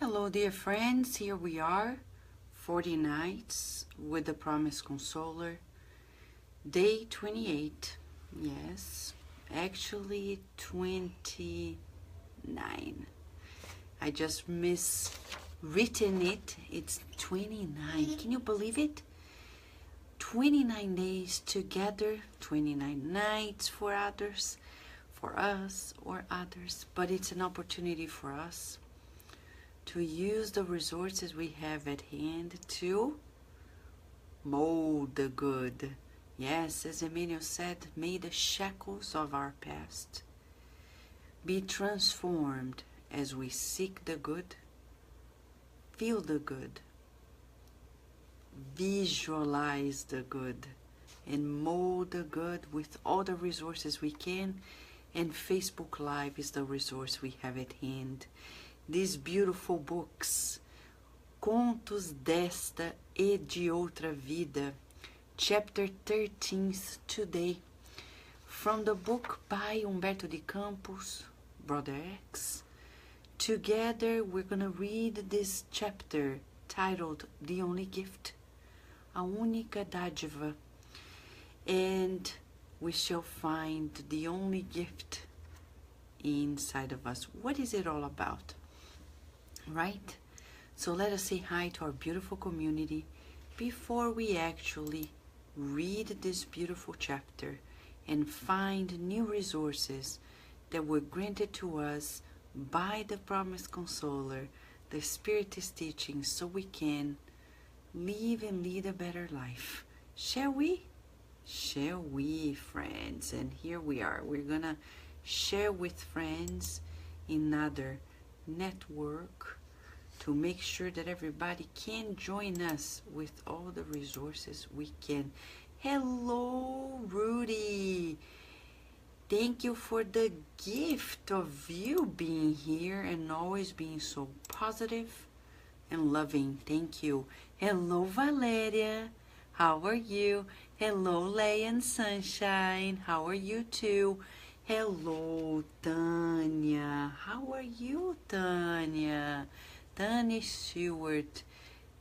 Hello, dear friends. Here we are, 40 nights with the Promise Consoler, day 28. Yes, actually 29. I just miswritten it. It's 29. Can you believe it? 29 days together, 29 nights for others, for us or others, but it's an opportunity for us to use the resources we have at hand to mold the good. Yes, as Emmanuel said, may the shackles of our past be transformed as we seek the good, feel the good, visualize the good, and mold the good with all the resources we can. And Facebook Live is the resource we have at hand. These beautiful books, Contos desta e de outra vida, chapter 13 today, from the book by Humberto de Campos, Brother X. Together we're going to read this chapter titled The Only Gift, A Única Dádiva, and we shall find the only gift inside of us. What is it all about? Right? So let us say hi to our beautiful community before we actually read this beautiful chapter and find new resources that were granted to us by the Promise Consoler, the Spiritist teaching, so we can live and lead a better life. Shall we? Shall we, friends? And here we are. We're gonna share with friends another network to make sure that everybody can join us with all the resources we can. Hello, Rudy. Thank you for the gift of you being here and always being so positive and loving. Thank you. Hello, Valeria. How are you? Hello, Leia and Sunshine. How are you too? Hello, Tanya. How are you, Tanya? Tanya Stewart.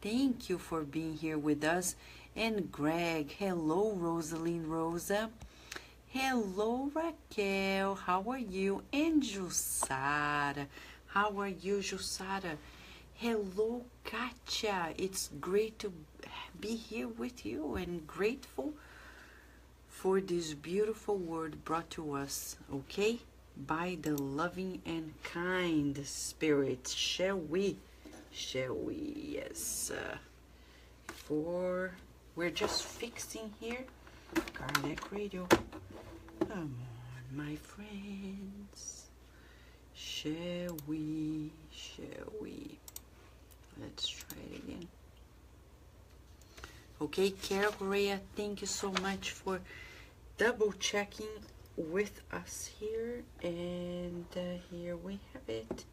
Thank you for being here with us. And Greg. Hello, Rosalind Rosa. Hello, Raquel. How are you? And Jussara. How are you, Jussara? Hello, Katia. It's great to be here with you and grateful for this beautiful word brought to us, okay, by the loving and kind Spirit. Shall we? Shall we? Yes. We're just fixing here Kardec Radio. Come on, my friends. Shall we? Shall we? Let's try it again. Okay, Carol Correa, thank you so much for double checking with us here. And here we have it.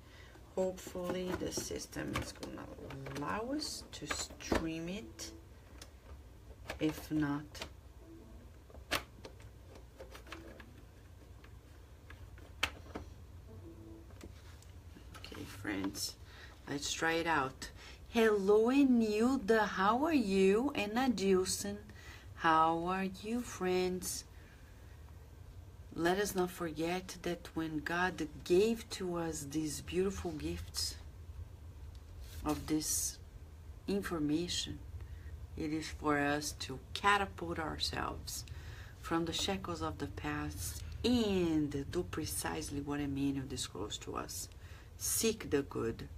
Hopefully the system is going to allow us to stream it. If not, okay, friends, let's try it out. Hello, Enilda, how are you? And Adilson, how are you, friends? Let us not forget that when God gave to us these beautiful gifts of this information, it is for us to catapult ourselves from the shackles of the past and do precisely what Emmanuel disclosed to us. Seek the good.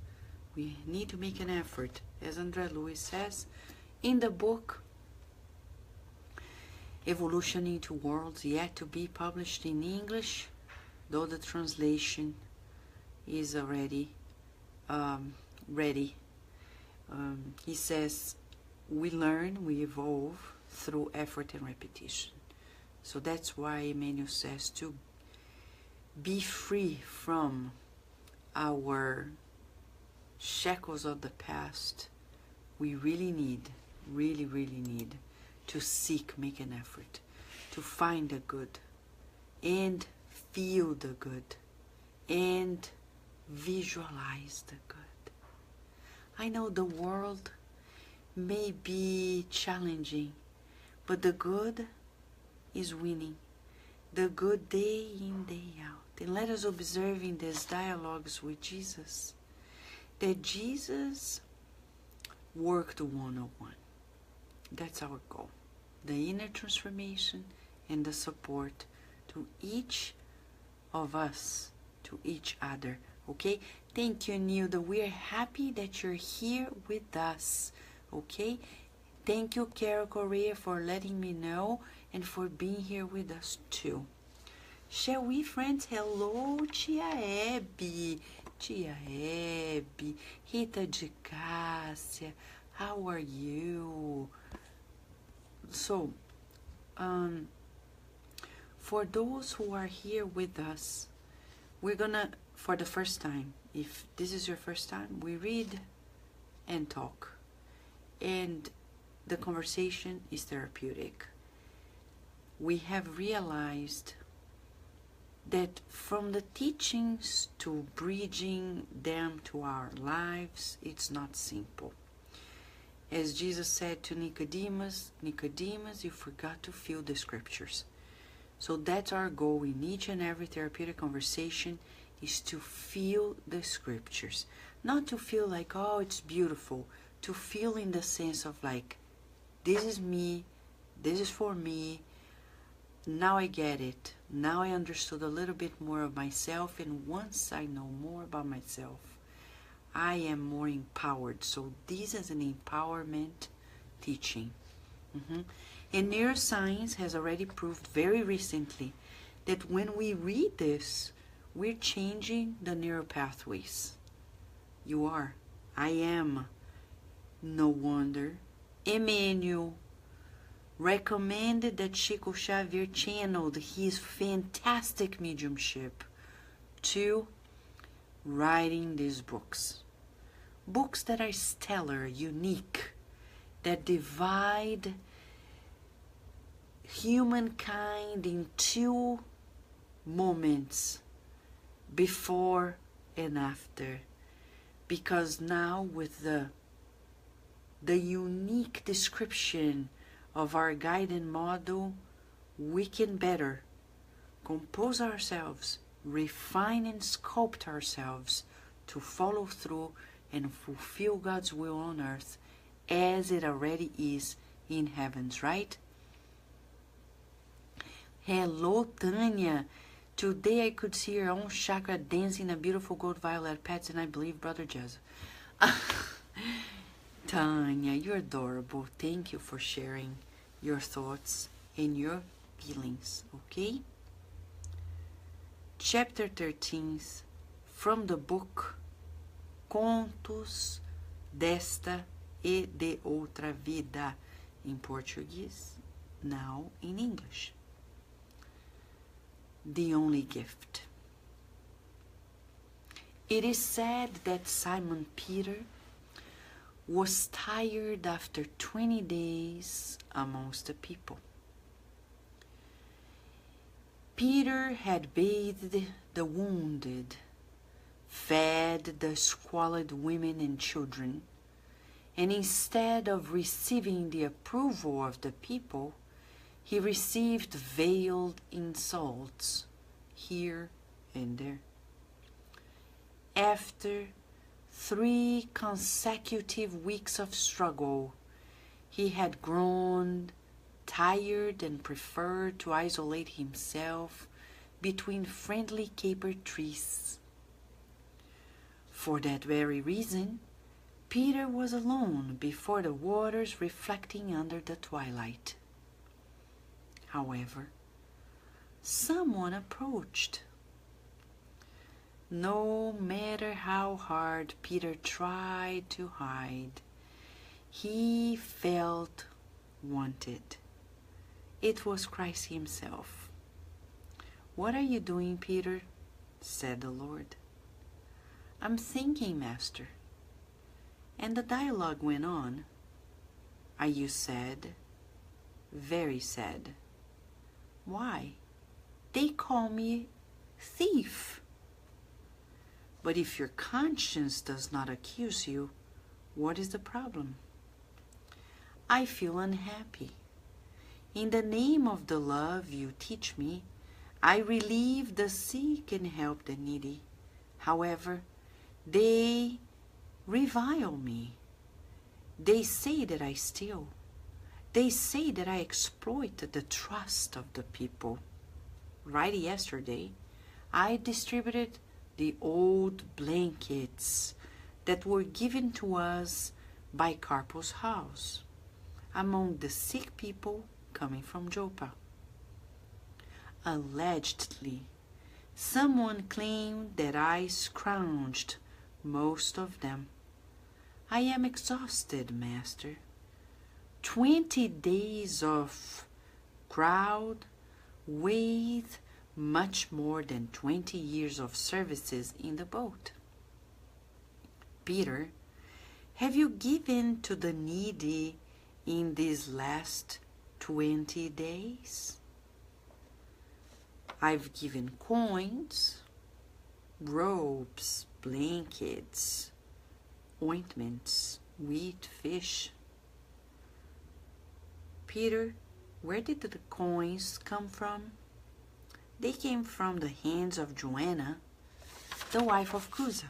We need to make an effort, as André Luiz says in the book Evolution into Worlds, yet to be published in English, though the translation is already ready. He says, we learn, we evolve through effort and repetition. So that's why Emmanuel says to be free from our shackles of the past. We really need to seek, make an effort to find the good and feel the good and visualize the good. I know the world may be challenging, but the good is winning. The good day in, day out. And let us observe in these dialogues with Jesus that Jesus worked one-on-one. That's our goal. The inner transformation and the support to each of us, to each other. Okay? Thank you, Nilda. We're happy that you're here with us. Okay? Thank you, Carol Correa, for letting me know and for being here with us too. Shall we, friends? Hello, Tia Hebe. Tia Hebe. Rita de Cássia. How are you? So, for those who are here with us, we're gonna, for the first time, if this is your first time, we read and talk. And the conversation is therapeutic. We have realized that from the teachings to bridging them to our lives, it's not simple. As Jesus said to Nicodemus, Nicodemus, you forgot to fill the scriptures. So that's our goal in each and every therapeutic conversation, is to feel the scriptures. Not to feel like, oh, it's beautiful. To feel in the sense of like, this is me, this is for me. Now I get it. Now I understood a little bit more of myself, and once I know more about myself, I am more empowered. So this is an empowerment teaching. And neuroscience has already proved very recently that when we read this, we're changing the neural pathways. You are. I am. No wonder. Emmanuel recommended that Chico Xavier channeled his fantastic mediumship to writing these books. Books that are stellar, unique, that divide humankind in two moments, before and after. Because now with the unique description of our guiding model, we can better compose ourselves, refine and sculpt ourselves to follow through and fulfill God's will on earth as it already is in heavens, right? Hello, Tanya. Today I could see your own chakra dancing a beautiful gold violet pets, and I believe Brother Joseph. Tanya, you're adorable. Thank you for sharing your thoughts and your feelings, okay? Chapter 13, from the book Contos desta e de outra vida, in Portuguese, now in English. The only gift. It is said that Simon Peter was tired after 20 days amongst the people. Peter had bathed the wounded, fed the squalid women and children, and instead of receiving the approval of the people, he received veiled insults here and there. After 3 consecutive weeks of struggle, he had grown tired and preferred to isolate himself between friendly caper trees. For that very reason, Peter was alone before the waters reflecting under the twilight. However, someone approached. No matter how hard Peter tried to hide, he felt wanted. It was Christ himself. "What are you doing, Peter?" said the Lord. "I'm thinking, Master." And the dialogue went on. "Are you sad?" "Very sad." "Why?" "They call me thief." "But if your conscience does not accuse you, What is the problem? I feel unhappy. In the name of the love you teach me, I relieve the sick and help the needy. However, they revile me. They say that I steal. They say that I exploit the trust of the people. Right yesterday, I distributed the old blankets that were given to us by Carpo's house among the sick people coming from Joppa. Allegedly, someone claimed that I scrounged most of them. I am exhausted, Master. 20 days of crowd with much more than 20 years of services in the boat. Peter, have you given to the needy in these last 20 days? I've given coins, robes, blankets, ointments, wheat, fish. Peter, where did the coins come from? They came from the hands of Joanna, the wife of Cusa.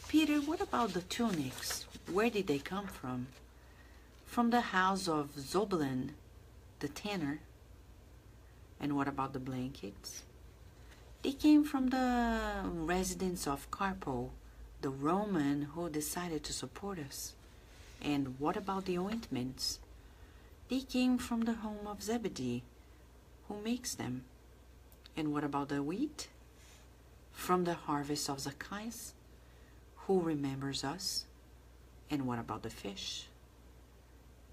Peter, what about the tunics? Where did they come from? From the house of Zoblan, the tanner. And what about the blankets? They came from the residence of Carpo, the Roman who decided to support us. And what about the ointments? They came from the home of Zebedee, who makes them. And what about the wheat? From the harvest of Zacchaeus, who remembers us. And what about the fish?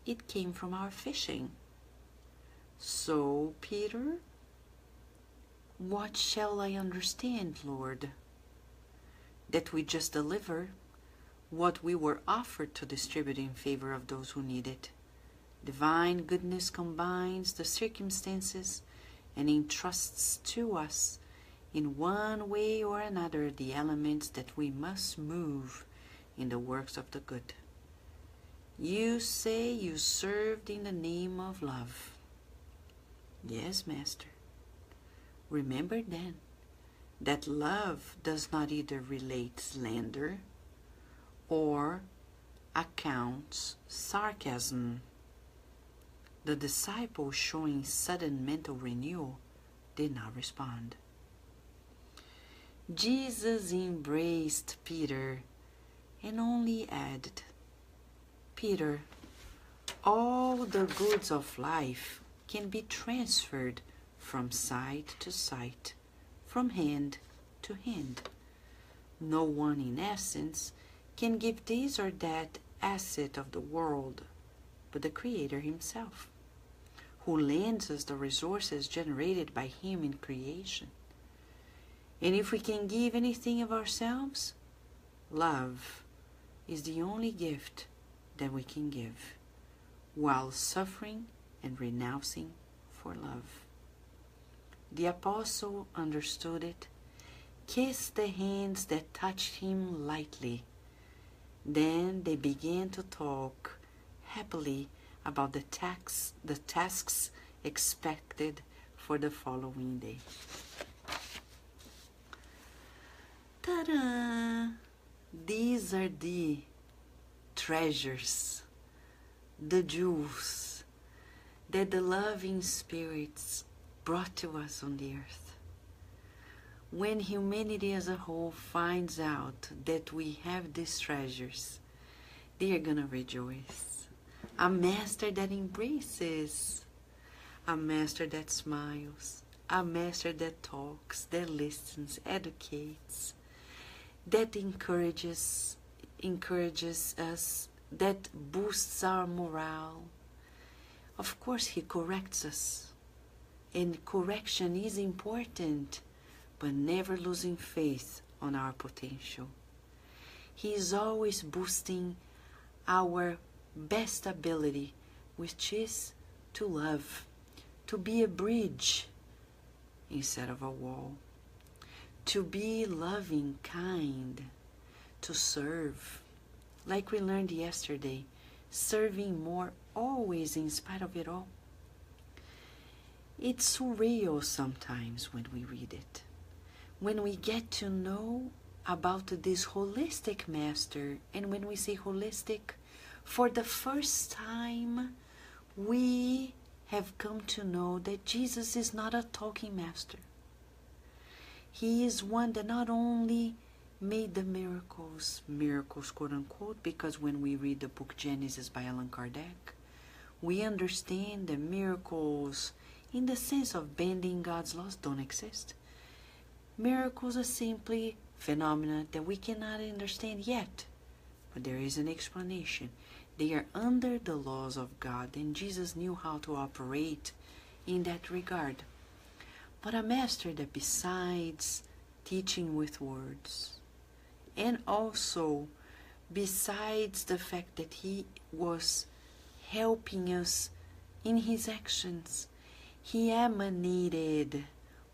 It came from our fishing. So, Peter, what shall I understand, Lord? That we just deliver what we were offered to distribute in favor of those who need it. Divine goodness combines the circumstances and entrusts to us in one way or another the elements that we must move in the works of the good. You say you served in the name of love. Yes, Master. Remember then that love does not either relate slander or accounts sarcasm. The disciple, showing sudden mental renewal, did not respond. Jesus embraced Peter and only added, Peter, all the goods of life can be transferred from sight to sight, from hand to hand. No one, in essence, can give this or that asset of the world, but the Creator Himself, who lends us the resources generated by Him in creation. And if we can give anything of ourselves, love is the only gift that we can give, while suffering and renouncing for love. The apostle understood it, kissed the hands that touched him lightly. Then they began to talk happily about the tasks expected for the following day. Ta-da! These are the treasures, the jewels that the loving spirits brought to us on the earth. When humanity as a whole finds out that we have these treasures, they are going to rejoice. A master that embraces, a master that smiles, a master that talks, that listens, educates, that encourages us, that boosts our morale. Of course, he corrects us. And correction is important, but never losing faith on our potential. He is always boosting our best ability, which is to love, to be a bridge instead of a wall, to be loving, kind, to serve, like we learned yesterday, serving more always in spite of it all. It's surreal sometimes when we read it, when we get to know about this holistic master, and when we say holistic, for the first time we have come to know that Jesus is not a talking master. He is one that not only made the miracles, quote unquote, because when we read the book Genesis by Allan Kardec, we understand that miracles in the sense of bending God's laws don't exist. Miracles are simply phenomena that we cannot understand yet, but there is an explanation. They are under the laws of God, and Jesus knew how to operate in that regard. But a master that besides teaching with words, and also besides the fact that he was helping us in his actions, he emanated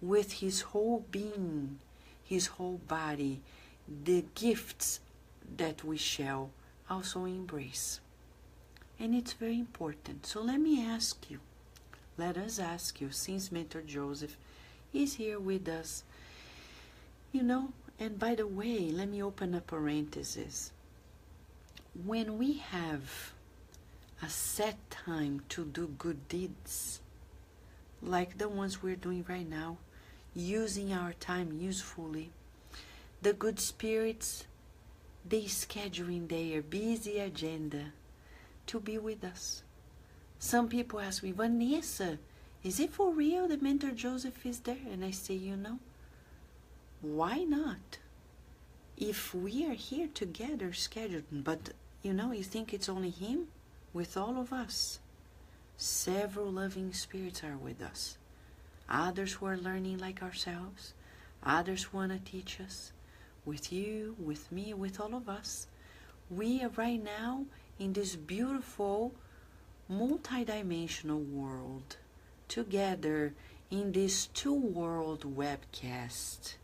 with his whole being, his whole body, the gifts that we shall also embrace. And it's very important. So let us ask you, since Mentor Joseph is here with us, and by the way, let me open a parenthesis. When we have a set time to do good deeds, like the ones we're doing right now, using our time usefully, the good spirits, they schedule in their busy agenda to be with us. Some people ask me, Vanessa, is it for real that Mentor Joseph is there? And I say, why not? If we are here together scheduled, but you think it's only him? With all of us, several loving spirits are with us. Others who are learning like ourselves, others want to teach us. With you, with me, with all of us. We are right now in this beautiful multidimensional world, together in this two-world webcast,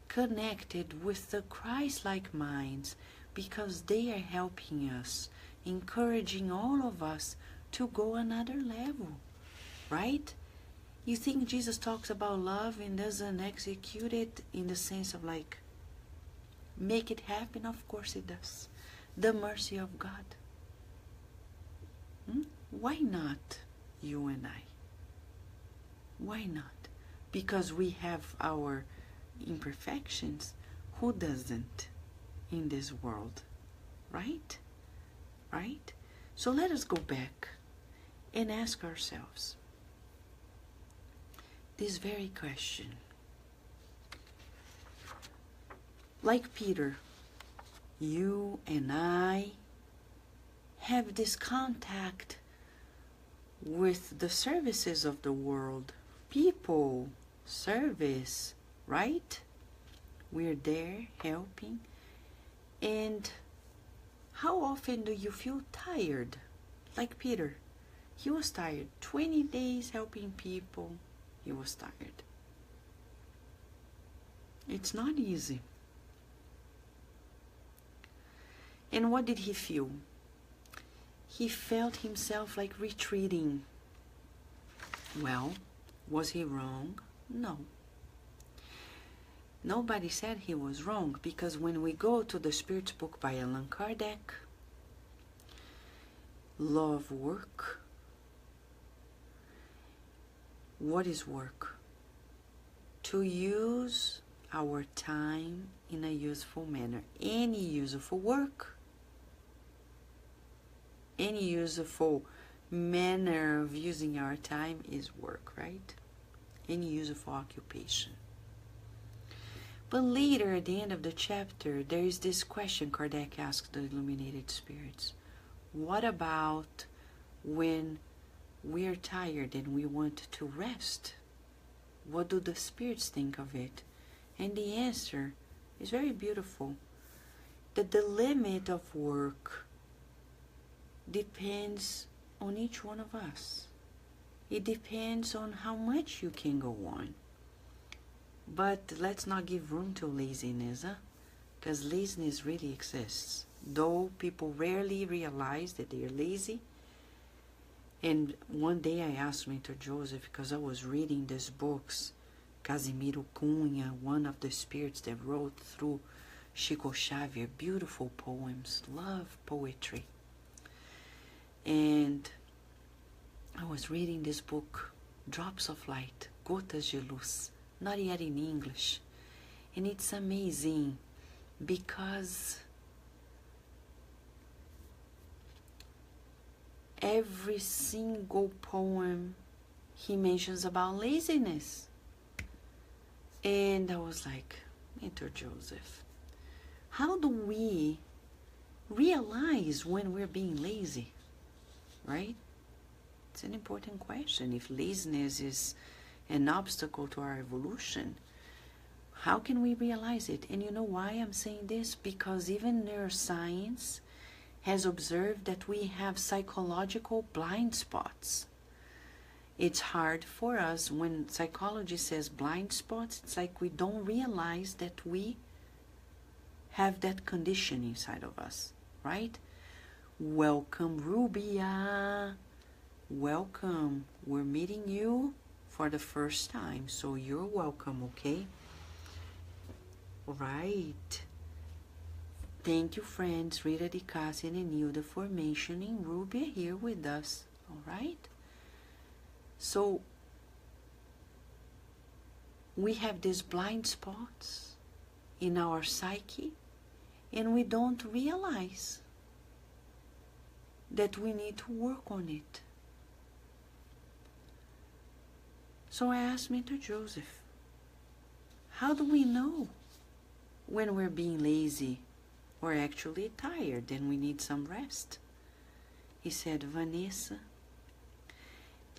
connected with the Christ-like minds, because they are helping us, encouraging all of us to go another level, right? You think Jesus talks about love and doesn't execute it in the sense of like, make it happen? Of course it does. The mercy of God. Why not you and I? Why not? Because we have our imperfections. Who doesn't in this world? Right? Right? So let us go back and ask ourselves this very question. Like Peter, you and I have this contact with the services of the world. People, service, right? We're there helping. And how often do you feel tired? Like Peter, he was tired. 20 days helping people, he was tired. It's not easy. And what did he feel? He felt himself like retreating. Well, was he wrong? No. Nobody said he was wrong, because when we go to the Spirit's book by Allan Kardec, Law of Work, what is work? To use our time in a useful manner. Any useful work, any useful manner of using our time is work, right? Any useful occupation. But later, at the end of the chapter, there is this question Kardec asked the illuminated spirits. What about when we're tired and we want to rest? What do the spirits think of it? And the answer is very beautiful. That the limit of work depends on each one of us. It depends on how much you can go on. But let's not give room to laziness, because laziness really exists. though people rarely realize that they are lazy. And one day I asked Mentor Joseph, because I was reading these books, Casimiro Cunha, one of the spirits that wrote through Chico Xavier, beautiful poems, love poetry. And I was reading this book, Drops of Light, Gotas de Luz, not yet in English. And it's amazing because every single poem he mentions about laziness. And I was like, Mentor Joseph, how do we realize when we're being lazy, right? It's an important question. If laziness is an obstacle to our evolution, how can we realize it? And you know why I'm saying this? Because even neuroscience has observed that we have psychological blind spots. It's hard for us when psychology says blind spots. It's like we don't realize that we have that condition inside of us, right? Welcome, Rubia. Welcome. We're meeting you for the first time, so you're welcome, okay? Right. Thank you, friends, Rita Di Cassia and Nilda, for mentioning Rubia here with us, all right? So, we have these blind spots in our psyche, and we don't realize that we need to work on it. So I asked Mentor Joseph, how do we know when we're being lazy or actually tired and we need some rest? He said, Vanessa,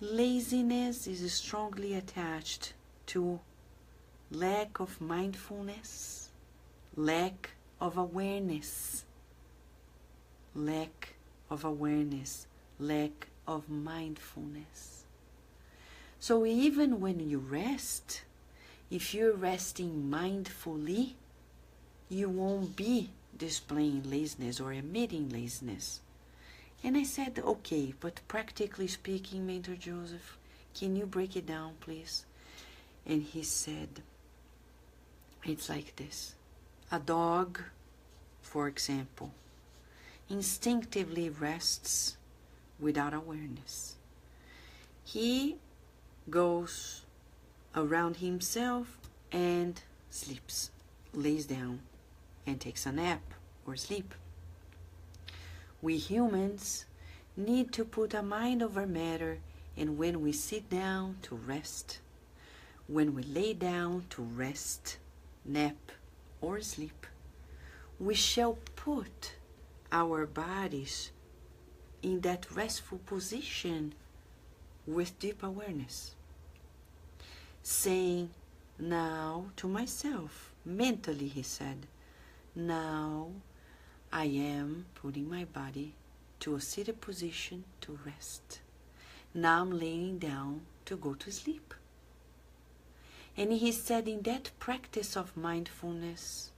laziness is strongly attached to lack of mindfulness, lack of awareness, lack of awareness, lack of mindfulness. So even when you rest, if you're resting mindfully, you won't be displaying laziness or emitting laziness. And I said, okay, but practically speaking, Mentor Joseph, can you break it down, please? And he said, it's like this. A dog, for example, instinctively rests without awareness. He goes around himself and sleeps, lays down and takes a nap or sleep. We humans need to put a mind over matter, and when we sit down to rest, when we lay down to rest, nap or sleep, we shall put our bodies in that restful position with deep awareness, saying, now to myself, mentally he said, now I am putting my body to a seated position to rest. Now I'm laying down to go to sleep. And he said in that practice of mindfulness,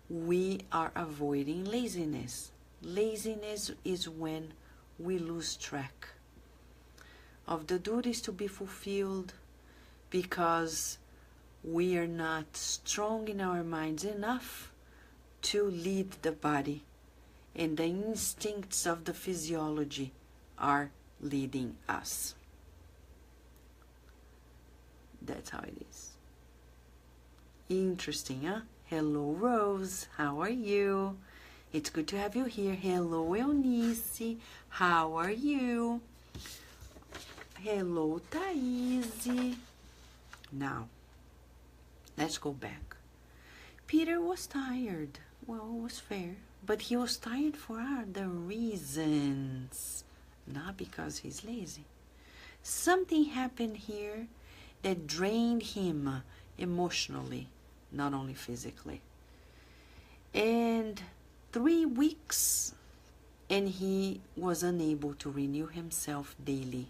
we are avoiding laziness. Laziness is when we lose track of the duties to be fulfilled because we are not strong in our minds enough to lead the body, and the instincts of the physiology are leading us. That's how it is. Interesting, huh? Hello, Rose. How are you? It's good to have you here. Hello, Eunice. How are you? Hello, Thaís. Now, let's go back. Peter was tired. Well, it was fair. But he was tired for other reasons. Not because he's lazy. Something happened here that drained him emotionally, not only physically. And 3 weeks, and he was unable to renew himself daily.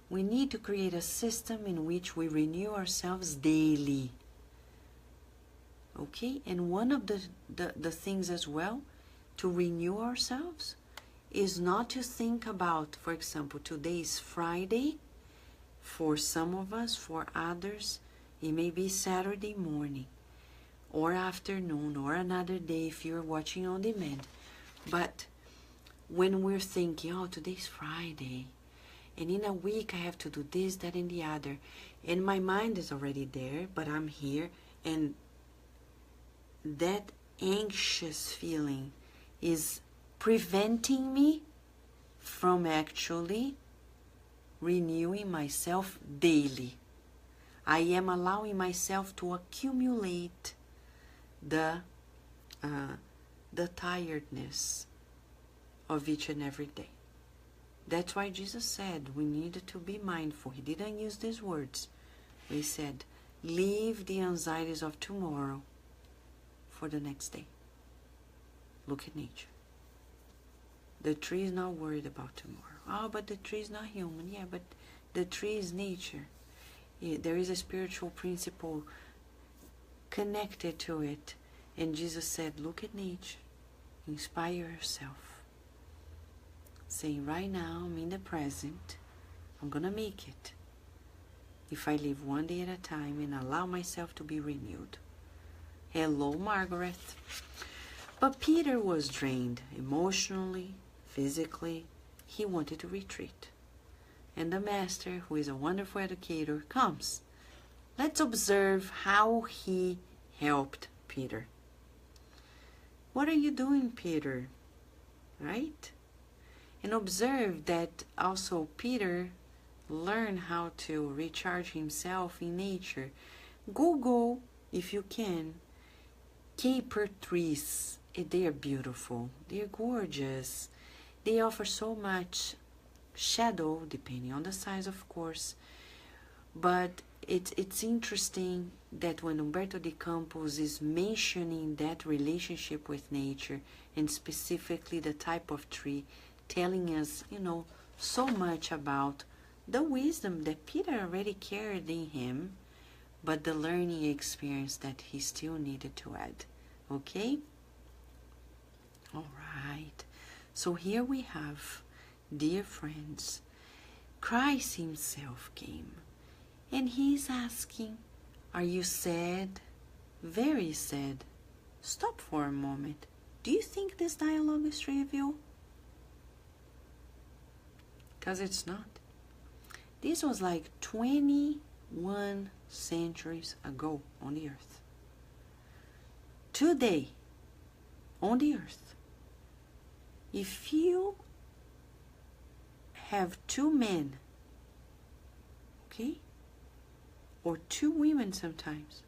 We need to create a system in which we renew ourselves daily. Okay? And one of the things as well, to renew ourselves is not to think about, for example, today is Friday. For some of us, for others, it may be Saturday morning or afternoon or another day if you're watching on demand. But when we're thinking, oh, today's Friday, and in a week I have to do this, that, and the other, and my mind is already there, but I'm here, and that anxious feeling is preventing me from actually renewing myself daily. I am allowing myself to accumulate the tiredness of each and every day. That's why Jesus said we needed to be mindful. He didn't use these words. He said, leave the anxieties of tomorrow for the next day. Look at nature. The tree is not worried about tomorrow. Oh, but the tree is not human. Yeah, but the tree is nature. There is a spiritual principle connected to it. And Jesus said, look at nature. Inspire yourself. Saying, right now, I'm in the present. I'm going to make it. If I live one day at a time and allow myself to be renewed. Hello, Margaret. But Peter was drained emotionally, physically. He wanted to retreat. And the master, who is a wonderful educator, comes. Let's observe how he helped Peter. What are you doing, Peter? Right? And observe that also Peter learned how to recharge himself in nature. Google, if you can, caper trees. They are beautiful. They are gorgeous. They offer so much shadow, depending on the size, of course. But it's interesting that when Humberto de Campos is mentioning that relationship with nature, and specifically the type of tree, telling us, so much about the wisdom that Peter already carried in him, but the learning experience that he still needed to add. Okay? All right. So here we have, dear friends, Christ himself came. And he's asking, are you sad? Very sad. Stop for a moment. Do you think this dialogue is trivial? Because it's not. This was like 21 centuries ago on the earth. Today, on the earth, if you have two men, okay, or two women sometimes,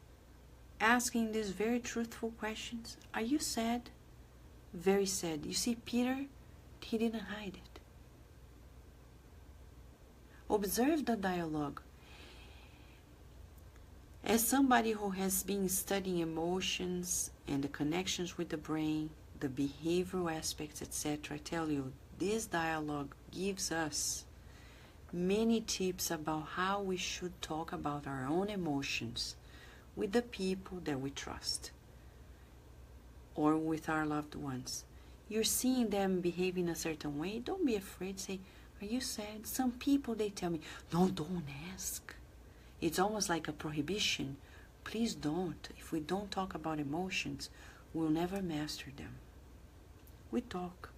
asking these very truthful questions, are you sad? Very sad. You see, Peter, he didn't hide it. Observe the dialogue. As somebody who has been studying emotions and the connections with the brain, the behavioral aspects, etc., I tell you, this dialogue gives us many tips about how we should talk about our own emotions with the people that we trust or with our loved ones. You're seeing them behave in a certain way, don't be afraid. Say, are you sad? Some people, they tell me, no, don't ask. It's almost like a prohibition. Please don't. If we don't talk about emotions, we'll never master them. We talk.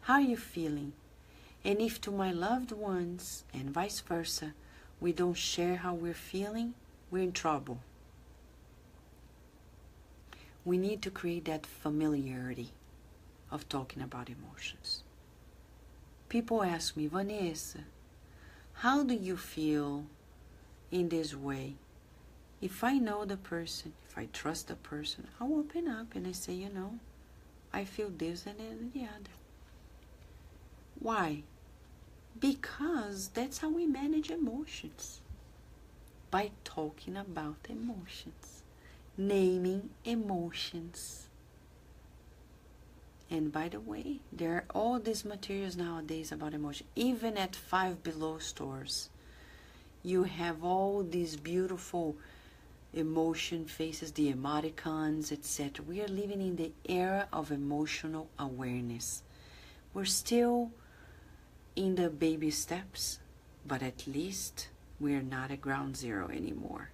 How are you feeling? And if to my loved ones, and vice versa, we don't share how we're feeling, we're in trouble. We need to create that familiarity of talking about emotions. People ask me, Vanessa, how do you feel in this way? If I know the person, if I trust the person, I'll open up and I say, I feel this and the other. Why? Because that's how we manage emotions. By talking about emotions. Naming emotions. And by the way, there are all these materials nowadays about emotion. Even at Five Below stores, you have all these beautiful emotion faces, the emoticons, etc. We are living in the era of emotional awareness. We're still in the baby steps, but at least we're not at ground zero anymore.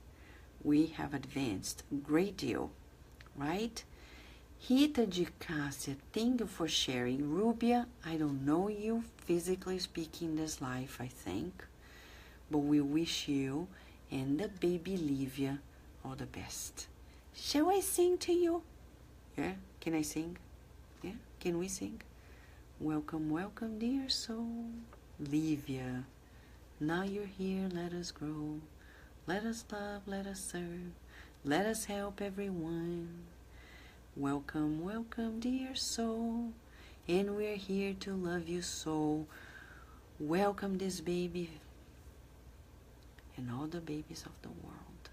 We have advanced a great deal, right? Rita de Cássia, thank you for sharing. Rubia, I don't know you physically speaking this life, I think, but we wish you and the baby Livia all the best. Shall I sing to you? Yeah, can I sing? Yeah, can we sing? Welcome, welcome, dear soul. Livia, now you're here, let us grow. Let us love, let us serve. Let us help everyone. Welcome, welcome, dear soul. And we're here to love you so. Welcome this baby and all the babies of the world.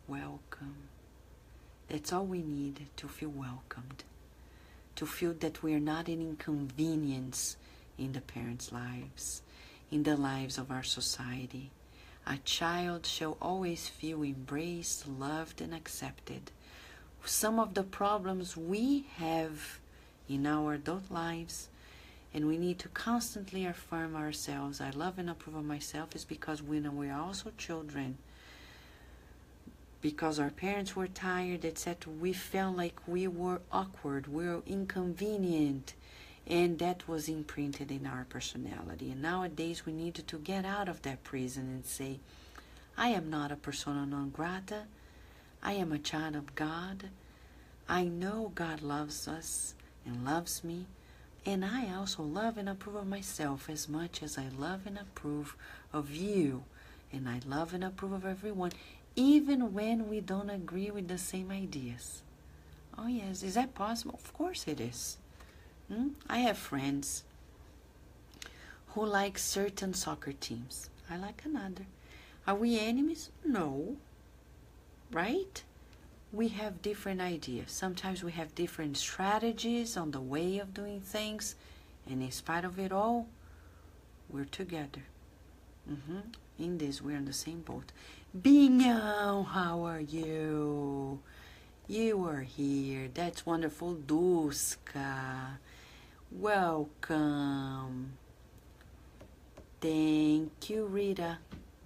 Welcome. That's all we need, to feel welcomed. To feel that we are not an inconvenience in the parents' lives, in the lives of our society. A child shall always feel embraced, loved, and accepted. Some of the problems we have in our adult lives, and we need to constantly affirm ourselves. I love and approve of myself, is because we know we are also children. Because our parents were tired, etc., we felt like we were awkward, we were inconvenient, and that was imprinted in our personality. And nowadays we need to get out of that prison and say, I am not a persona non grata, I am a child of God, I know God loves us and loves me, and I also love and approve of myself as much as I love and approve of you, and I love and approve of everyone, even when we don't agree with the same ideas. Oh yes, is that possible? Of course it is. I have friends who like certain soccer teams. I like another. Are we enemies? No. Right? We have different ideas. Sometimes we have different strategies on the way of doing things, and in spite of it all, we're together. In this, we're in the same boat. Binhão, how are you? You are here. That's wonderful. Duska, welcome. Thank you, Rita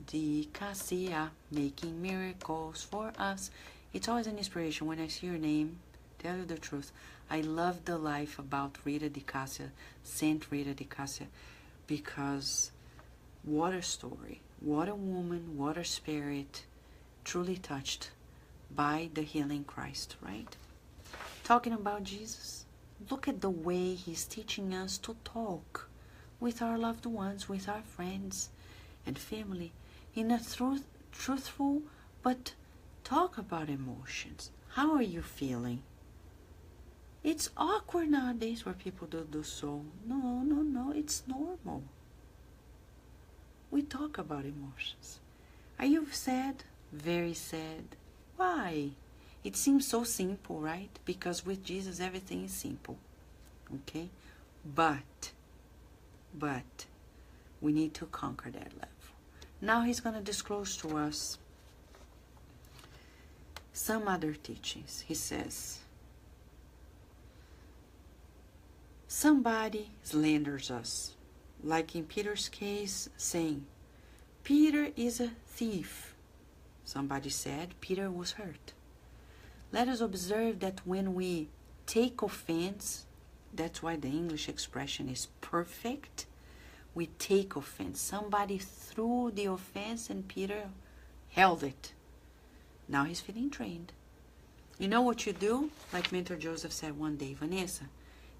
de Cassia, making miracles for us. It's always an inspiration when I see your name. Tell you the truth, I love the life about Rita de Cassia, Saint Rita de Cassia, because what a story, what a woman, what a spirit, truly touched by the healing Christ, right? Talking about Jesus, look at the way he's teaching us to talk with our loved ones, with our friends and family, in a truthful, but talk about emotions. How are you feeling? It's awkward nowadays where people do so. No, it's normal. We talk about emotions. Are you sad? Very sad. Why? It seems so simple, right? Because with Jesus everything is simple. Okay? But we need to conquer that level. Now he's going to disclose to us some other teachings. He says, somebody slanders us, like in Peter's case, saying, Peter is a thief. Somebody said Peter was hurt. Let us observe that when we take offense, that's why the English expression is perfect. We take offense. Somebody threw the offense and Peter held it. Now he's feeling trained. You know what you do? Like Mentor Joseph said one day, Vanessa,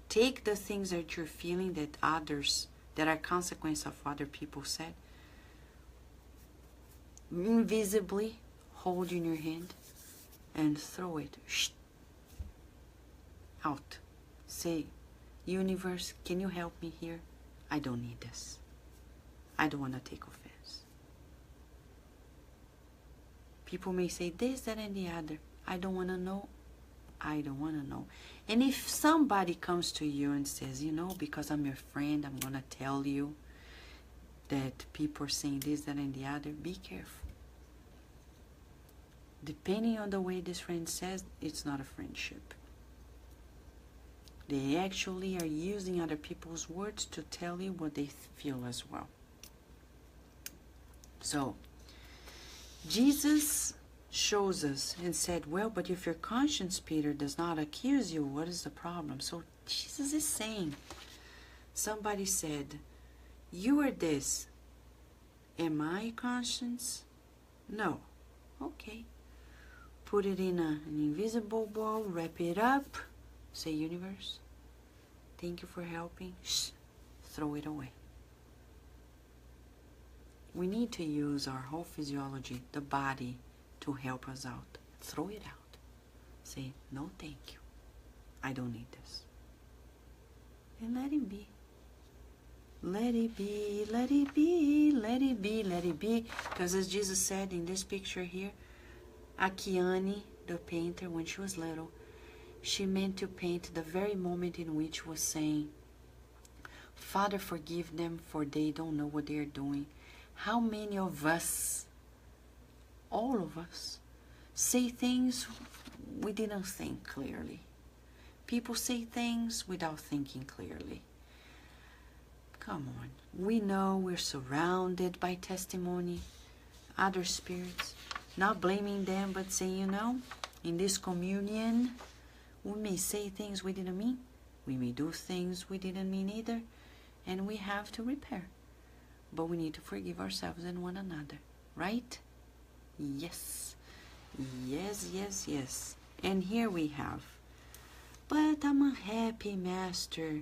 take the things that you're feeling that are consequence of other people said, invisibly hold in your hand and throw it out. Say, universe, can you help me here? I don't need this. I don't want to take offense. People may say this, that, and the other. I don't want to know. I don't want to know. And if somebody comes to you and says, you know, because I'm your friend, I'm going to tell you that people are saying this, that, and the other, be careful. depending on the way this friend says, it's not a friendship. They actually are using other people's words to tell you what they feel as well. So, Jesus shows us and said, well, but if your conscience, Peter, does not accuse you, what is the problem? So Jesus is saying, somebody said, you are this. Am I conscience? No. Okay. Put it in an invisible ball, wrap it up, say, universe, thank you for helping. Shh, throw it away. We need to use our whole physiology, the body, to help us out. Throw it out. Say, no thank you. I don't need this. And let it be. Let it be, let it be, let it be, let it be. Because as Jesus said in this picture here, Akiane, the painter, when she was little, she meant to paint the very moment in which she was saying, Father, forgive them, for they don't know what they are doing. How many of us, all of us, say things we didn't think clearly? People say things without thinking clearly. Come on. We know we're surrounded by testimony, other spirits, not blaming them, but saying, you know, in this communion, we may say things we didn't mean. We may do things we didn't mean either. And we have to repair. But we need to forgive ourselves and one another. Right? Yes. Yes, yes, yes. And here we have, but I'm unhappy, Master.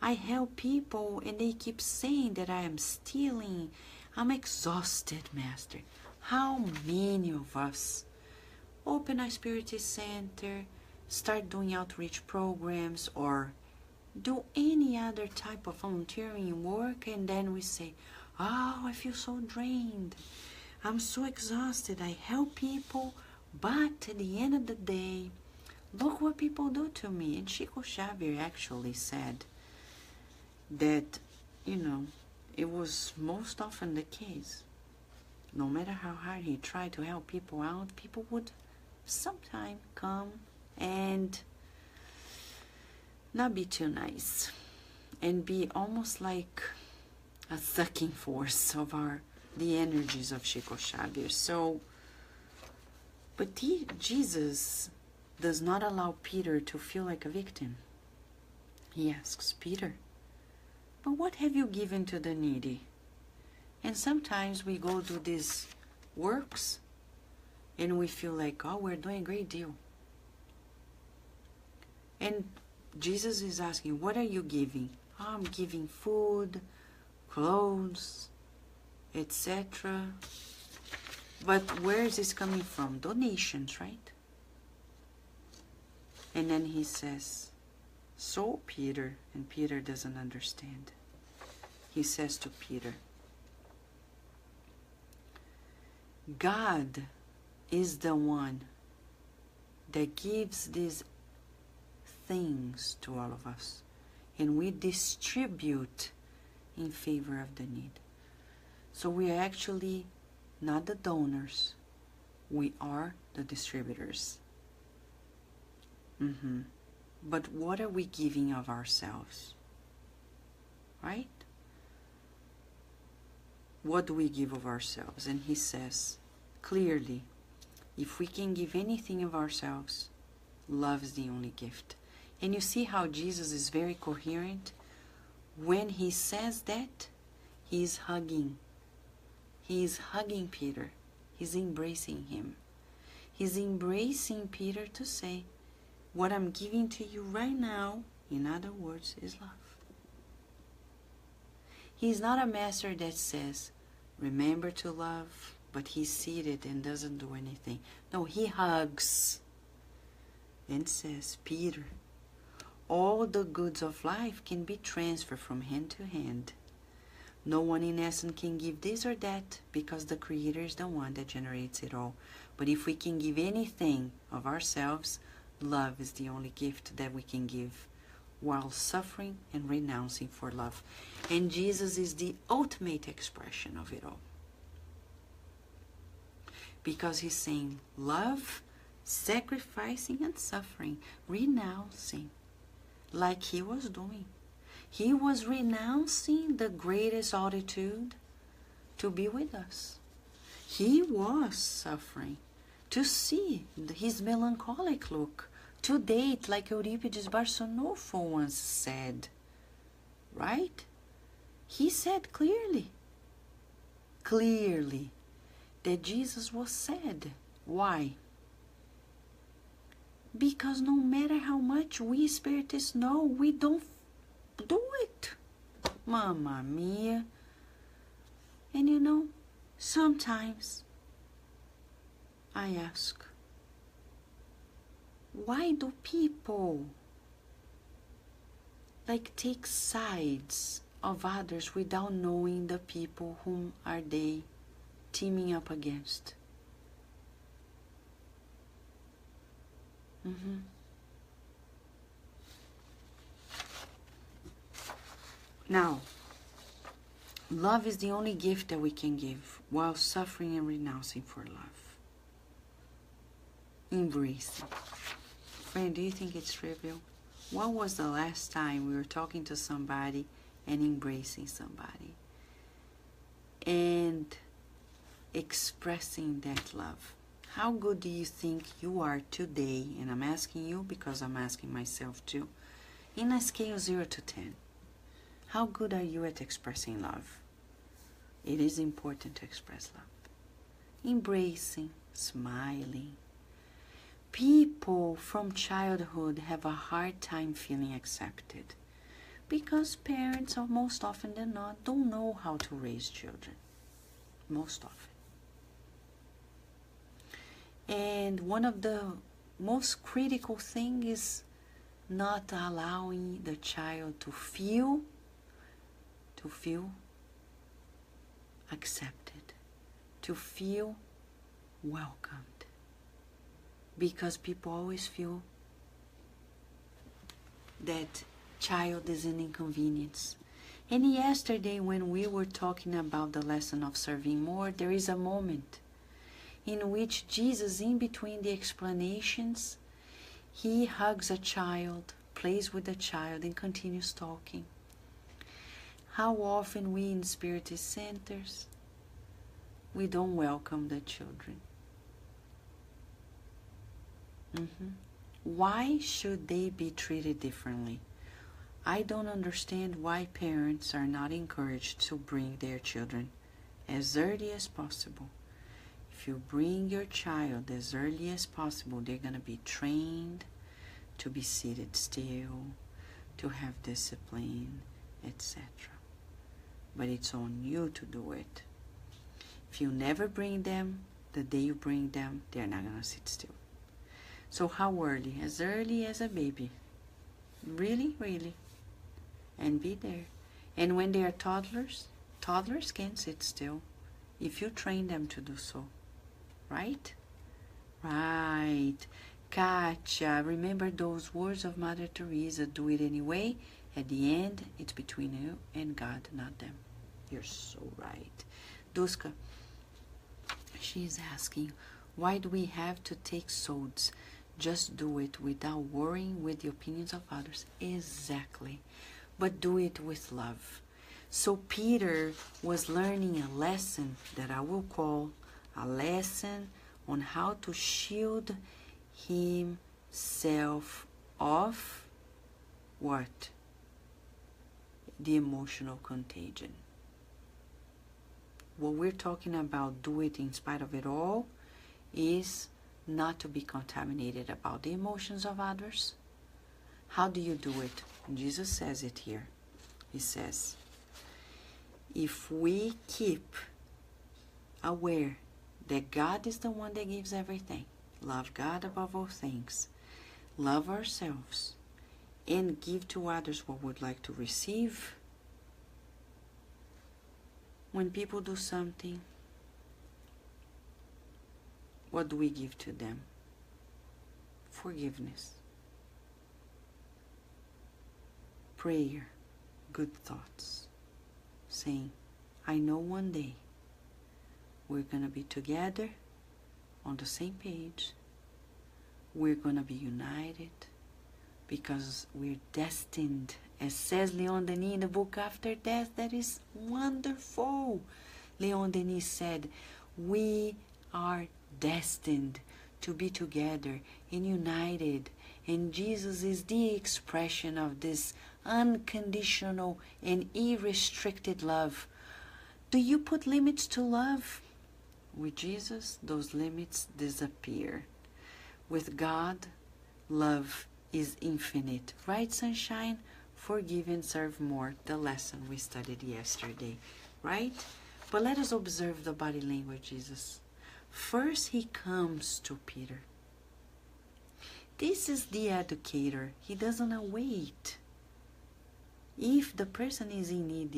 I help people and they keep saying that I am stealing. I'm exhausted, Master. How many of us open a spiritist center, start doing outreach programs, or do any other type of volunteering work, and then we say, oh, I feel so drained. I'm so exhausted. I help people, but at the end of the day, look what people do to me. And Chico Xavier actually said that, you know, it was most often the case. No matter how hard he tried to help people out, people would sometime come and not be too nice and be almost like a sucking force of the energies of Chico Xavier. So, but Jesus does not allow Peter to feel like a victim. He asks Peter, but what have you given to the needy? And sometimes we go do these works and we feel like, oh, we're doing a great deal. And Jesus is asking, what are you giving? Oh, I'm giving food, clothes, etc. But where is this coming from? Donations, right? And then he says, so Peter, and Peter doesn't understand. He says to Peter, God is the one that gives these things to all of us, and we distribute in favor of the need. So we are actually not the donors, we are the distributors. But what are we giving of ourselves? Right? What do we give of ourselves? And he says clearly, if we can give anything of ourselves, love is the only gift. And you see how Jesus is very coherent? When he says that, he is hugging. He is hugging Peter. He's embracing him. He's embracing Peter to say, what I'm giving to you right now, in other words, is love. He's not a master that says, remember to love, but he's seated and doesn't do anything. No, he hugs and says, Peter, all the goods of life can be transferred from hand to hand. No one in essence can give this or that because the Creator is the one that generates it all. But if we can give anything of ourselves, love is the only gift that we can give while suffering and renouncing for love. And Jesus is the ultimate expression of it all. Because he's saying love, sacrificing and suffering, renouncing, like he was doing. He was renouncing the greatest altitude to be with us. He was suffering to see his melancholic look, to date, like Euripides Barçanufo once said. Right? He said clearly that Jesus was sad. Why? Because no matter how much we spiritists know, we don't do it. Mamma mia. And you know, sometimes I ask, why do people take sides of others without knowing the people whom are they teaming up against? Now, love is the only gift that we can give while suffering and renouncing for love. Embracing. Friend, do you think it's trivial? When was the last time we were talking to somebody and embracing somebody and expressing that love? How good do you think you are today? And I'm asking you because I'm asking myself too. In a scale 0 to 10, how good are you at expressing love? It is important to express love. Embracing, smiling. People from childhood have a hard time feeling accepted because parents, or most often than not, don't know how to raise children. Most often. And one of the most critical things is not allowing the child to feel accepted, to feel welcomed. Because people always feel that child is an inconvenience. And yesterday when we were talking about the lesson of serving more, there is a moment in which Jesus, in between the explanations, he hugs a child, plays with a child, and continues talking. How often we in Spiritist centers, we don't welcome the children. Why should they be treated differently? I don't understand why parents are not encouraged to bring their children as early as possible. If you bring your child as early as possible, they're going to be trained to be seated still, to have discipline, etc. But it's on you to do it. If you never bring them, the day you bring them, they're not going to sit still. So how early? As early as a baby. Really, really. And be there. And when they are toddlers can sit still if you train them to do so. Right? Right. Katya, remember those words of Mother Teresa, do it anyway. At the end, it's between you and God, not them. You're so right. Duska, she's asking, why do we have to take sods? Just do it without worrying with the opinions of others. Exactly. But do it with love. So Peter was learning a lesson that I will call a lesson on how to shield himself of what? The emotional contagion. What we're talking about, do it in spite of it all, is not to be contaminated about the emotions of others. How do you do it? Jesus says it here. He says, if we keep aware that God is the one that gives everything, love God above all things, love ourselves, and give to others what we'd like to receive. When people do something, what do we give to them? Forgiveness, prayer, good thoughts, saying, I know one day we're going to be together on the same page. We're going to be united because we're destined, as says Leon Denis in the book After Death. That is wonderful. Leon Denis said, we are destined to be together and united, and Jesus is the expression of this unconditional and unrestricted love. Do you put limits to love? With Jesus, those limits disappear. With God, love is infinite. Right, sunshine? Forgive and serve more. The lesson we studied yesterday. Right? But let us observe the body language of Jesus. First, he comes to Peter. This is the educator. He doesn't await. If the person is in need,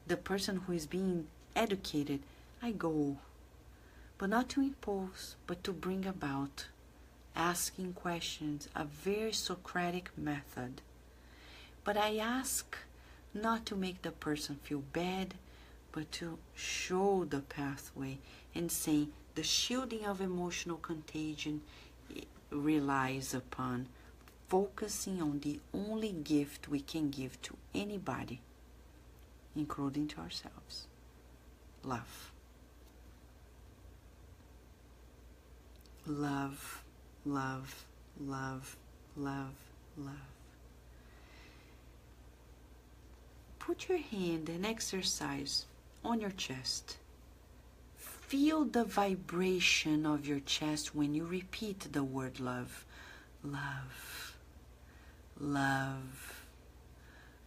the person who is being educated, I go. But not to impose, but to bring about asking questions, a very Socratic method. But I ask not to make the person feel bad, but to show the pathway and say the shielding of emotional contagion relies upon focusing on the only gift we can give to anybody, including to ourselves: love. Love, love, love, love, love. Put your hand and exercise on your chest. Feel the vibration of your chest when you repeat the word love. Love, love,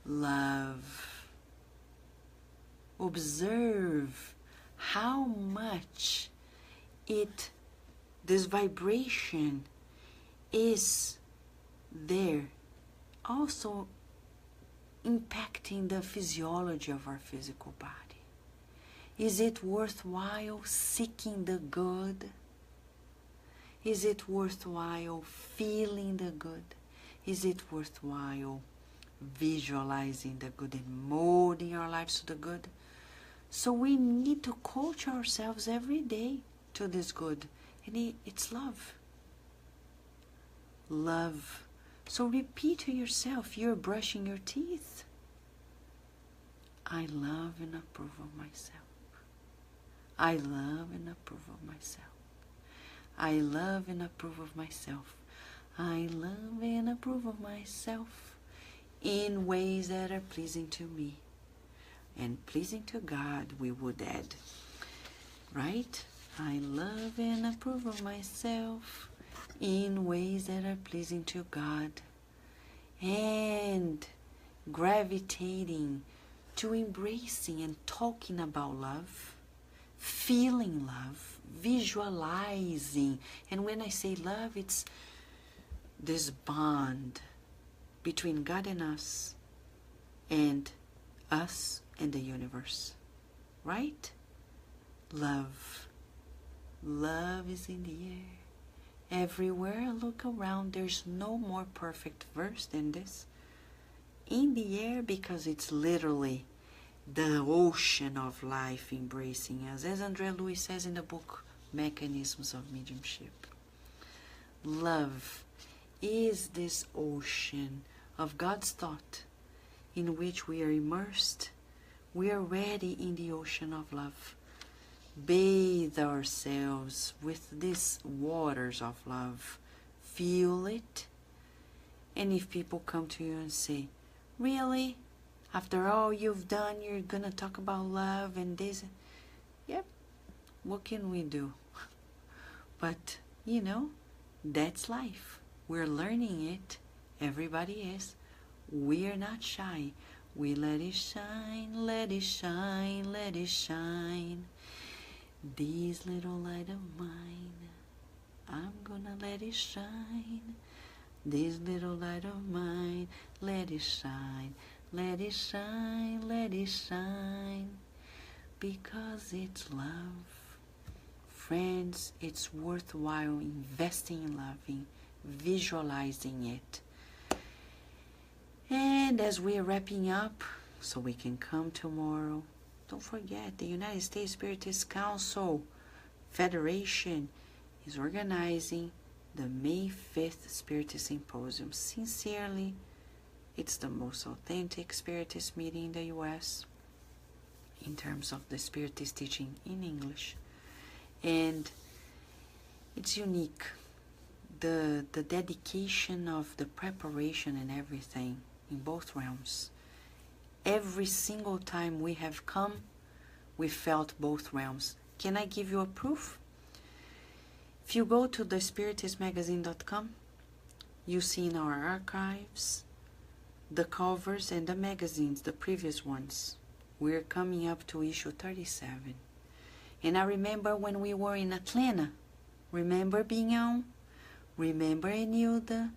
love. Observe how much this vibration is there, also impacting the physiology of our physical body. Is it worthwhile seeking the good? Is it worthwhile feeling the good? Is it worthwhile visualizing the good and molding our lives to the good? So we need to coach ourselves every day to this good. And it's love. Love. So repeat to yourself, you're brushing your teeth. I love and approve of myself. I love and approve of myself. I love and approve of myself. I love and approve of myself in ways that are pleasing to me and pleasing to God, we would add. Right? I love and approve of myself in ways that are pleasing to God, and gravitating to embracing and talking about love, feeling love, visualizing. And when I say love, it's this bond between God and us and the universe. Right? Love. Love is in the air. Everywhere I look around, there's no more perfect verse than this. In the air, because it's literally the ocean of life embracing us, as André Louis says in the book Mechanisms of Mediumship. Love is this ocean of God's thought in which we are immersed. We are ready in the ocean of love. Bathe ourselves with these waters of love. Feel it. And if people come to you and say, really? After all you've done, you're going to talk about love and this? Yep. What can we do? But, that's life. We're learning it. Everybody is. We are not shy. We let it shine, let it shine, let it shine. This little light of mine, I'm gonna let it shine. This little light of mine, let it shine, let it shine, let it shine. Because it's love. Friends, it's worthwhile investing in loving, visualizing it. And as we are wrapping up, so we can come tomorrow, don't forget the United States Spiritist Council Federation is organizing the May 5th Spiritist Symposium. Sincerely, it's the most authentic Spiritist meeting in the U.S. in terms of the Spiritist teaching in English. And it's unique. The dedication of the preparation and everything in both realms. Every single time we have come, we felt both realms. Can I give you a proof? If you go to thespiritistmagazine.com, you see in our archives the covers and the magazines, the previous ones. We're coming up to issue 37. And I remember when we were in Atlanta. Remember Binhão? Remember Enilda?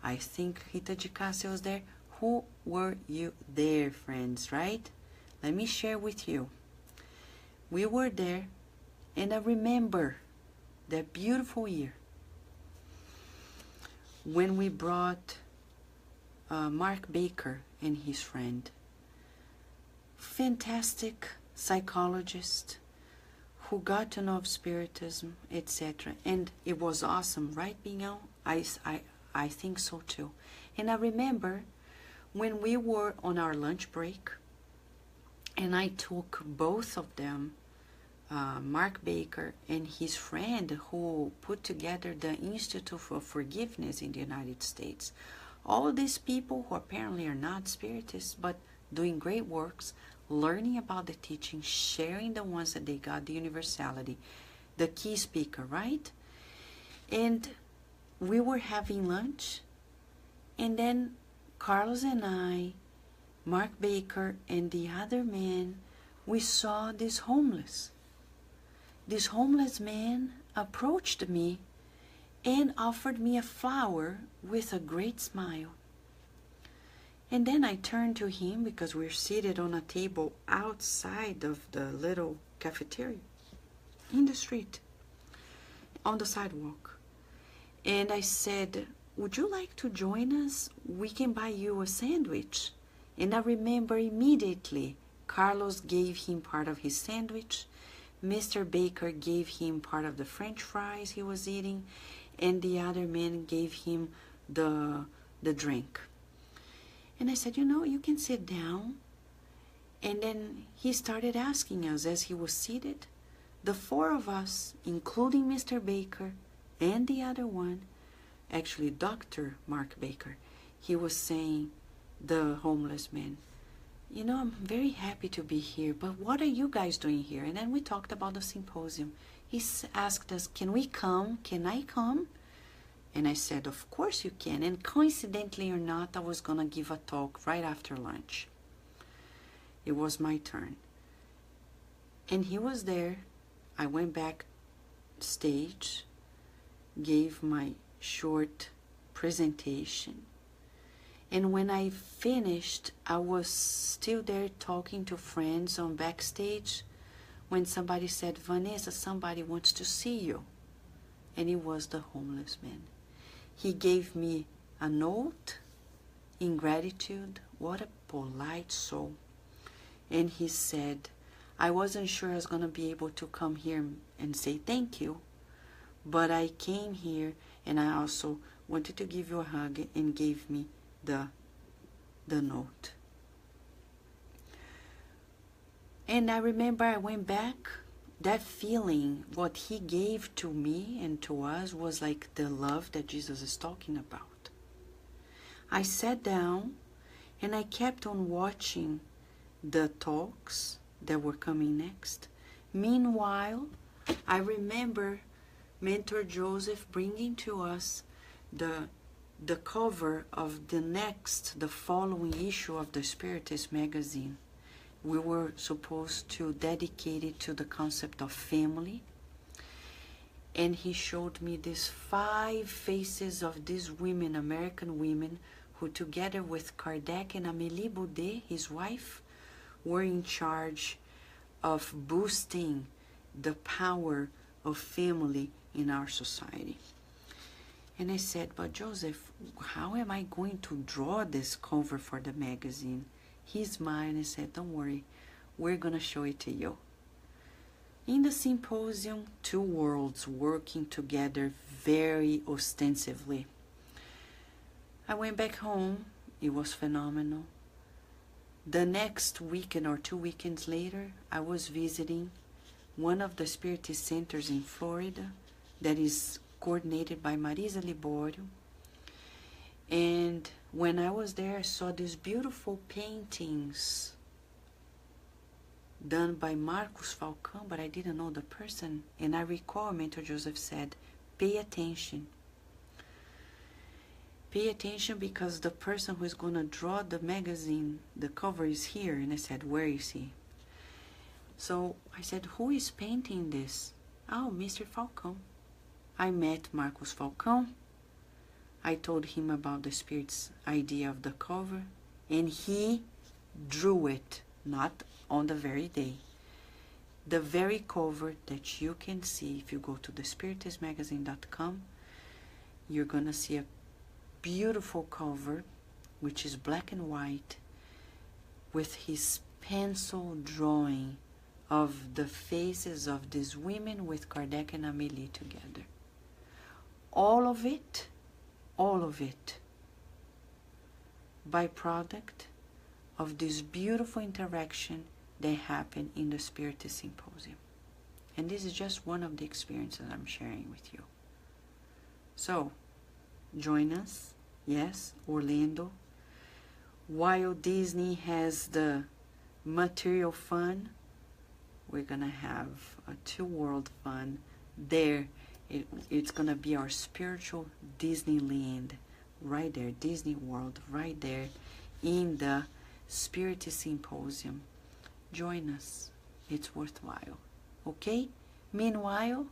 I think Rita de Cássia was there. Who were you there, friends, right? Let me share with you. We were there, and I remember that beautiful year when we brought Mark Baker and his friend. Fantastic psychologist who got to know of Spiritism, etc. And it was awesome, right, Binhão? I think so too. And I remember when we were on our lunch break, and I took both of them, Mark Baker and his friend who put together the Institute for Forgiveness in the United States. All these people who apparently are not Spiritists, but doing great works, learning about the teaching, sharing the ones that they got, the universality, the key speaker, right? And we were having lunch, and then Carlos and I, Mark Baker, and the other man, we saw this homeless. This homeless man approached me and offered me a flower with a great smile. And then I turned to him because we're seated on a table outside of the little cafeteria in the street, on the sidewalk. And I said, would you like to join us? We can buy you a sandwich. And I remember immediately Carlos gave him part of his sandwich. Mr. Baker gave him part of the French fries he was eating. And the other man gave him the drink. And I said, you know, you can sit down. And then he started asking us as he was seated. The four of us, including Mr. Baker and the other one, actually Dr. Mark Baker, he was saying, the homeless man, you know, I'm very happy to be here, but what are you guys doing here? And then we talked about the symposium. He asked us, can we come? Can I come? And I said, of course you can. And coincidentally or not, I was going to give a talk right after lunch. It was my turn. And he was there. I went back stage, gave my short presentation. And when I finished, I was still there talking to friends on backstage when somebody said, Vanessa, somebody wants to see you. And it was the homeless man. He gave me a note in gratitude. What a polite soul. And he said, I wasn't sure I was going to be able to come here and say thank you, but I came here and I also wanted to give you a hug, and gave me the note. And I remember I went back. That feeling, what he gave to me and to us, was like the love that Jesus is talking about. I sat down and I kept on watching the talks that were coming next. Meanwhile, I remember Mentor Joseph bringing to us the cover of the following issue of the Spiritist magazine. We were supposed to dedicate it to the concept of family. And he showed me these 5 faces of these women, American women, who together with Kardec and Amélie Boudet, his wife, were in charge of boosting the power of family in our society. And I said, but Joseph, how am I going to draw this cover for the magazine? He smiled and said, don't worry, we're going to show it to you. In the symposium, two worlds working together very ostensively. I went back home. It was phenomenal. The next weekend or 2 weekends later, I was visiting one of the Spiritist centers in Florida that is coordinated by Marisa Liborio. And when I was there, I saw these beautiful paintings done by Marcos Falcão, but I didn't know the person. And I recall Mentor Joseph said, pay attention. Pay attention because the person who is going to draw the magazine, the cover is here. And I said, where is he? So I said, who is painting this? Oh, Mr. Falcão. I met Marcos Falcão. I told him about the Spirit's idea of the cover, and he drew it, not on the very day. The very cover that you can see if you go to thespiritistmagazine.com, you're going to see a beautiful cover, which is black and white, with his pencil drawing of the faces of these women with Kardec and Amélie together. All of it, byproduct of this beautiful interaction that happened in the Spiritist Symposium. And this is just one of the experiences I'm sharing with you. So, join us, yes, Orlando. While Disney has the material fun, we're going to have a two-world fun there. It's going to be our spiritual Disneyland right there, Disney World right there in the Spiritist Symposium. Join us. It's worthwhile. Okay? Meanwhile,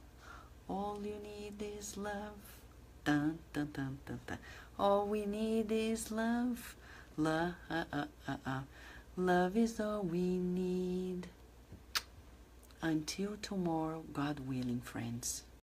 all you need is love. Dun, dun, dun, dun, dun. All we need is love. Love is all we need. Until tomorrow, God willing, friends.